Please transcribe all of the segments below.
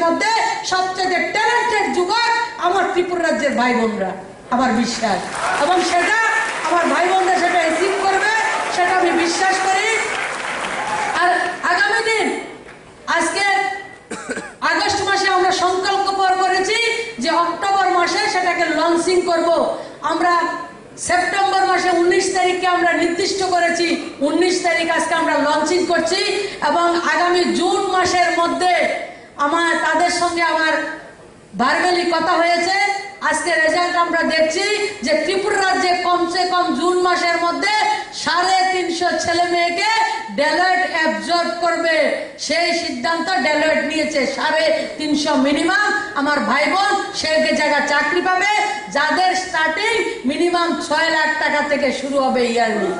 মধ্যে সবচেয়ে ট্যালেন্টেড যুবক আমার ত্রিপুরা রাজ্যের ভাই বোনরা, আমার বিশ্বাস। এবং সেটা আমার ভাই বোনরা সেটা অ্যাচিভ করবে, সেটা আমি বিশ্বাস করি। আর আগামী দিন, আজকে আগস্ট মাসে আমরা সংকল্প করেছি যে অক্টোবর মাসে সেটাকে লঞ্চিং করব। আমরা সেপ্টেম্বর মাসে 19 তারিখকে আমরা নির্দিষ্ট করেছি, 19 তারিখ আজকে আমরা লঞ্চিং করছি। এবং আগামী জুন মাসের মধ্যে তাদের সঙ্গে আমার ভার্বালি কথা হয়েছে। আজকে রেজাল্ট আমরা দেখছি যে ত্রিপুরা রাজ্যে কমসে কম জুন মাসের মধ্যে 350 ছেলে মেয়েকে ডেলয়েট অ্যাবজর্ব করবে, সেই সিদ্ধান্ত ডেলয়েট নিয়েছে। 350 মিনিমাম আমার ভাই বোন সেই জায়গায় চাকরি পাবে, যাদের স্টার্টিং মিনিমাম 6 লাখ টাকা থেকে শুরু হবে ইয়ারলি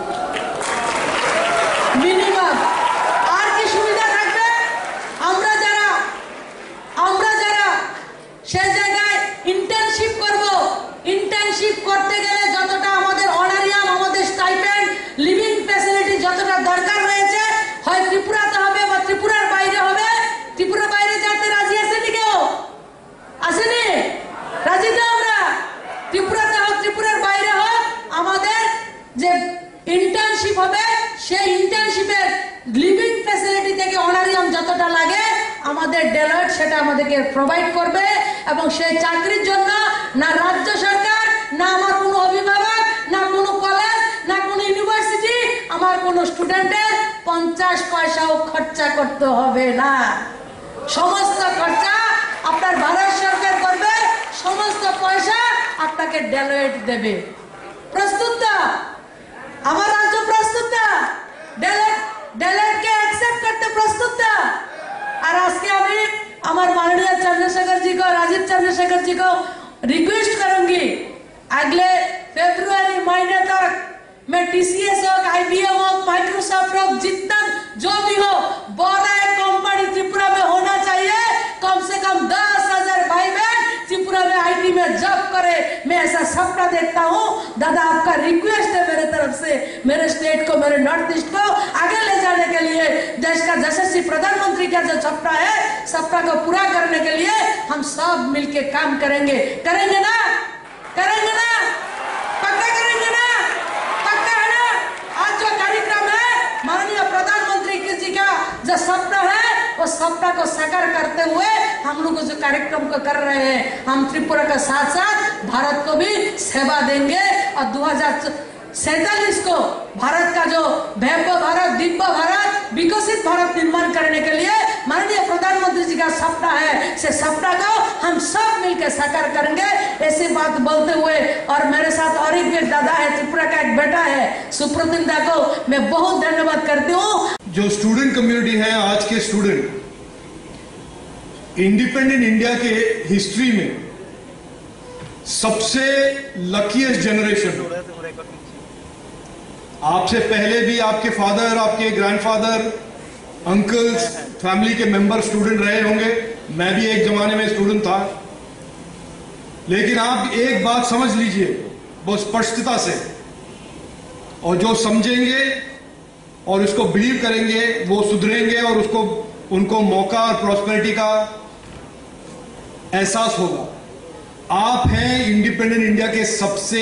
মিনিমাম। আর কি সুবিধা থাকবে? আমরা যারা সেই জায়গায় ইন্টার্নশিপ করব, ইন্টার্নশিপ করতে গেলে যতটা আমাদের অনারিয়াম, আমাদের স্টাইপেন্ড, লিভিং ফ্যাসিলিটি যতটা দরকার হয়েছে, হয় ত্রিপুরাতে হবে বা ত্রিপুরার বাইরে হবে। ত্রিপুরার বাইরে যেতে রাজি আসেনি কেউ? আসেনি? রাজি তো আমরা? ত্রিপুরাতে হোক, ত্রিপুরার বাইরে হোক, আমাদের যে ইন্টার্নশিপ হবে সেই ইন্টার্নশিপের লিভিং ফ্যাসিলিটি থেকে অনারিয়াম যতটা লাগে আমাদের ডেলয়েট সেটা আমাদেরকে প্রোভাইড করবে। এবং সেই চাকরির জন্য না রাজ্য সরকার, না আমার কোনো অভিভাবক, না কোনো কলেজ, না কোনো ইউনিভার্সিটি, আমার কোনো স্টুডেন্টের 50 পয়সাও খরচা করতে হবে না। সমস্ত খরচা আপনার ভারত সরকার করবে, সমস্ত পয়সা আপনাকে ডেলয়েট দেবে। প্রস্তুত তো? আমার রাজ্য প্রস্তুত তো? ডেলয়েটকে অ্যাকসেপ্ট করতে প্রস্তুত তো? और आज के अभी हमारे माननीय चंद्रशेखर जी को, राजीव चंद्रशेखर जी को रिक्वेस्ट करूंगी, अगले फरवरी महीने तक मैं TCS हो, IBM हो, माइक्रोसॉफ्ट हो, जितना जो भी हो, बड़ा एक कंपनी त्रिपुरा में होना चाहिए। कम से कम 10,000 भाई बहन त्रिपुरा में IT में जॉब करे, मैं ऐसा सपना देखता हूँ। दादा आपका रिक्वेस्ट है मेरे तरफ से, मेरे स्टेट को, मेरे नॉर्थ ईस्ट को आगे ले जाने के लिए, देश का यशस्वी प्रधानमंत्री का जो सपना है, सपना को पूरा करने के लिए हम सब मिलके काम करेंगे। करेंगे ना? करेंगे ना? पक्का करेंगे ना? पक्का है ना? आज जो कार्यक्रम है माननीय प्रधानमंत्री जी का जो सपना है, वो सपना को साकार करते हुए हम लोग जो कार्यक्रम को कर रहे हैं, हम त्रिपुरा के साथ साथ भारत को भी सेवा देंगे। और 2047 को भारत का जो भव्य भारत, दिव्य भारत, विकसित भारत निर्माण करने के लिए माननीय प्रधानमंत्री जी का सपना है, से सपना को हम सब मिलकर साकार करेंगे। ऐसी बात बोलते हुए, और मेरे साथ और एक दादा है, त्रिपुरा का एक बेटा है, सुप्रतिम दा को मैं बहुत धन्यवाद करती हूँ। जो स्टूडेंट कम्युनिटी है, आज के स्टूडेंट इंडिपेंडेंट इंडिया के हिस्ट्री में सबसे लकीएस्ट जनरेशन। आपसे पहले भी आपके फादर, आपके ग्रैंडफादर, अंकल्स, फैमिली के मेंबर स्टूडेंट रहे होंगे। मैं भी एक जमाने में स्टूडेंट था। लेकिन आप एक बात समझ लीजिए बहुत स्पष्टता से, और जो समझेंगे और उसको बिलीव करेंगे वो सुधरेंगे, और उनको मौका और प्रॉस्पेरिटी का एहसास होगा। आप हैं इंडिपेंडेंट इंडिया के सबसे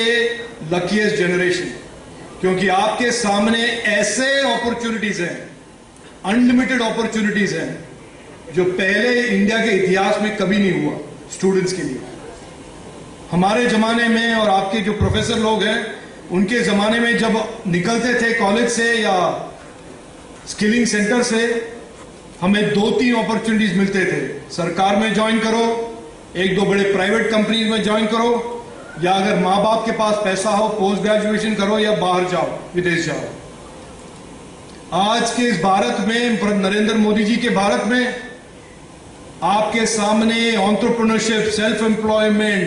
लकीएस्ट जनरेशन, क्योंकि आपके सामने ऐसे अपॉर्चुनिटीज हैं, अनलिमिटेड अपॉर्चुनिटीज हैं, जो पहले इंडिया के इतिहास में कभी नहीं हुआ स्टूडेंट्स के लिए। हमारे जमाने में और आपके जो प्रोफेसर लोग हैं, उनके जमाने में जब निकलते थे कॉलेज से या स्किलिंग सेंटर से, हमें 2-3 अपॉर्चुनिटीज मिलते थे। सरकार में ज्वाइन करो, 1-2 बड़े प्राइवेट कंपनीज में ज्वाइन करो, या अगर माँ बाप के पास पैसा हो पोस्ट ग्रेजुएशन करो, या बाहर जाओ, विदेश जाओ। आज के इस भारत में, नरेंद्र मोदी जी के भारत में, आपके सामने entrepreneurship, self employment,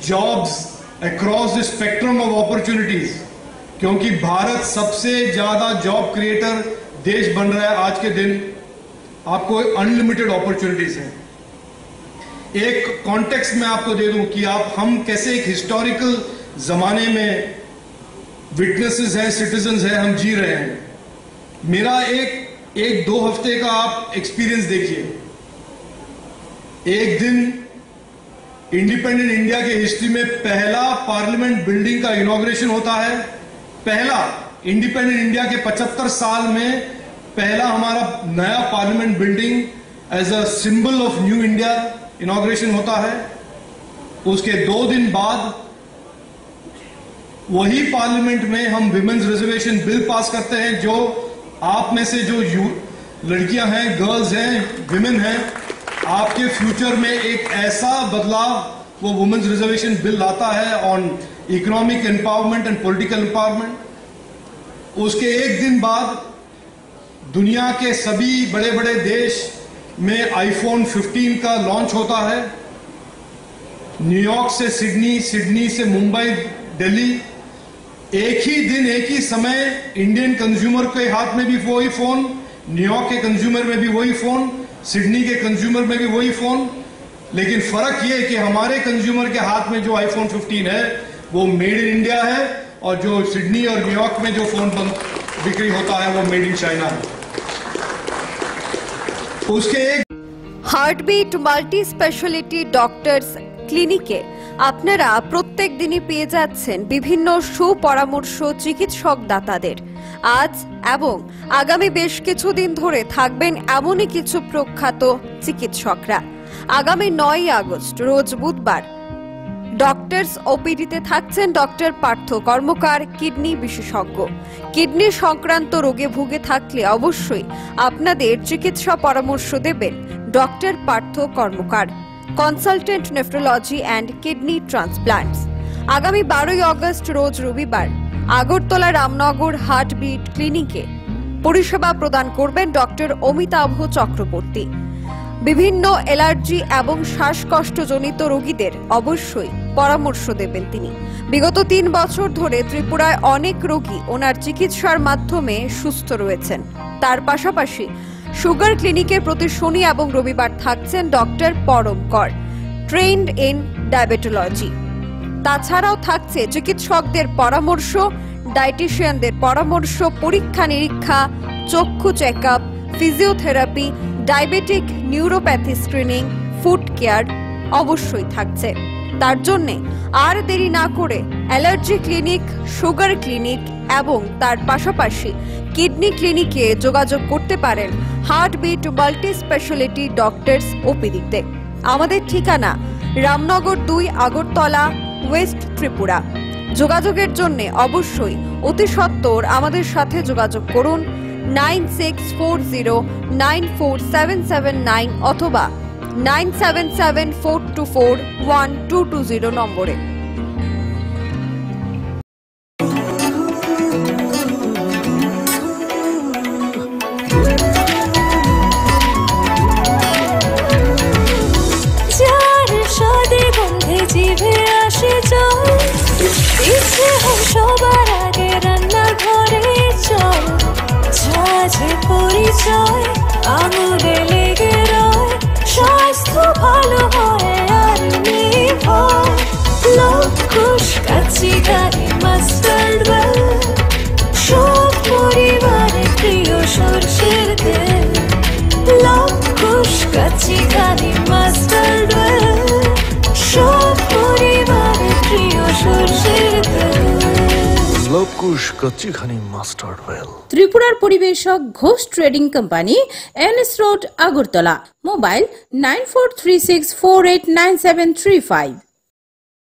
jobs across the spectrum of opportunities, क्योंकि भारत सबसे ज्यादा जॉब क्रिएटर देश बन रहा है आज के दिन। आपको अनलिमिटेड अपॉर्चुनिटीज हैं। एक कॉन्टेक्स्ट में आपको दे दूं कि हम कैसे एक हिस्टोरिकल जमाने में विटनेसेस हैं, सिटीजन्स हैं, हम जी रहे हैं। मेरा एक 2 हफ्ते का आप एक्सपीरियंस देखिए। एक दिन इंडिपेंडेंट इंडिया के हिस्ट्री में पहला पार्लियामेंट बिल्डिंग का इनॉग्रेशन होता है। पहला इंडिपेंडेंट इंडिया के 75 साल में पहला हमारा नया parliament building as a symbol of new India inauguration होता है। उसके 2 दिन बाद वही पार्लियामेंट में हम विमेन्स रिजर्वेशन बिल पास करते हैं। जो आप में से जो लड़कियां हैं, गर्ल्स हैं, विमेन हैं, आपके फ्यूचर में एक ऐसा बदलाव वो वुमेन्स रिजर्वेशन बिल लाता है on economic empowerment and political empowerment. उसके एक दिन बाद दुनिया के सभी बड़े बड़े देश में आईफोन 15 का लॉन्च होता है। न्यूयॉर्क से सिडनी, सिडनी से मुंबई, दिल्ली, एक ही दिन एक ही समय इंडियन कंज्यूमर के हाथ में भी वही फोन, न्यूयॉर्क के कंज्यूमर में भी वही फोन, सिडनी के कंज्यूमर में भी वही फोन। लेकिन फर्क यह है कि हमारे कंज्यूमर के हाथ में जो आईफोन 15 है वो मेड इन इंडिया है, और जो सिडनी और न्यूयॉर्क में जो फोन बिक्री होता है वो मेड इन चाइना है। उसके एक हार्टबिट মাল্টি স্পেশালিটি ডক্টরস ক্লিনিকে আপনারা প্রত্যেক দিনই পেয়ে যাচ্ছেন বিভিন্ন সুপরামর্শ চিকিৎসক দাতাদের। আজ এবং আগামী বেশ কিছুদিন ধরে থাকবেন এমনই কিছু প্রখ্যাত চিকিৎসকরা। আগামী 9 আগস্ট রোজ বুধবার ডক্টরস ওপিডিতে থাকছেন ডক্টর পার্থ কর্মকার, কিডনি বিশেষজ্ঞ। কিডনি সংক্রান্ত রোগে ভুগে থাকলে অবশ্যই আপনাদের চিকিৎসা পরামর্শ দেবেন doctor Partha Karmakar, consultant nephrology and kidney transplants. আগামী 12 আগস্ট রোজ রবিবার আগরতলা রামনগর হার্টবিট ক্লিনিকে পরিষেবা প্রদান করবেন ডক্টর অমিতাভ চক্রবর্তী। বিভিন্ন অ্যালার্জি এবং শ্বাসকষ্টজনিত রোগীদের অবশ্যই পরামর্শ দেবেন তিনি। বিগত 3 বছর ধরে ত্রিপুরায় অনেক রোগী ওনার চিকিৎসার মাধ্যমে সুস্থ রয়েছেন। তার পাশাপাশি সুগার ক্লিনিকের প্রতি শনি এবং রবিবার থাকছেন ডক্টর পরম কর, ট্রেন্ড ইন ডায়াবেটোলজি। তাছাড়াও থাকছে চিকিৎসকদের পরামর্শ, ডায়েটিশিয়ানদের পরামর্শ, পরীক্ষা নিরীক্ষা, চক্ষু checkup, physiotherapy, diabetic neuropathy screening, food care অবশ্যই থাকছে। তার জন্য আর দেরি না করে অ্যালার্জি ক্লিনিক, সুগার ক্লিনিক এবং তার পাশাপাশি কিডনি ক্লিনিকে যোগাযোগ করতে পারেন হার্টবিট মাল্টি স্পেশালিটি ডক্টরস ওপিডিতে। আমাদের ঠিকানা রামনগর 2, আগরতলা, ওয়েস্ট ত্রিপুরা। যোগাযোগের জন্য অবশ্যই অতি সত্বর আমাদের সাথে যোগাযোগ করুন 9640947779 অথবা 9774241220 নম্বরে। সবার আগে রান্নাঘরে চল, ঝাঁঝে পরিচয় আঙুলে লেগে রয়, স্বাস্থ্য ভালো হয় আর নির্ভয়। লবকুশ কাচি কারি মাস্টার্ড ওয়েল, সব পরিবারের প্রিয় সরষের তেল। লবকুশ কাচি কারি মাস্টার্ড ওয়েল, সব পরিবারের প্রিয় সরষের তেল। Lavkush Kachchi Ghani mustard oil. ত্রিপুরার পরিবেশক Ghosh trading company, NS road, Agartala. Mobile 9436489735।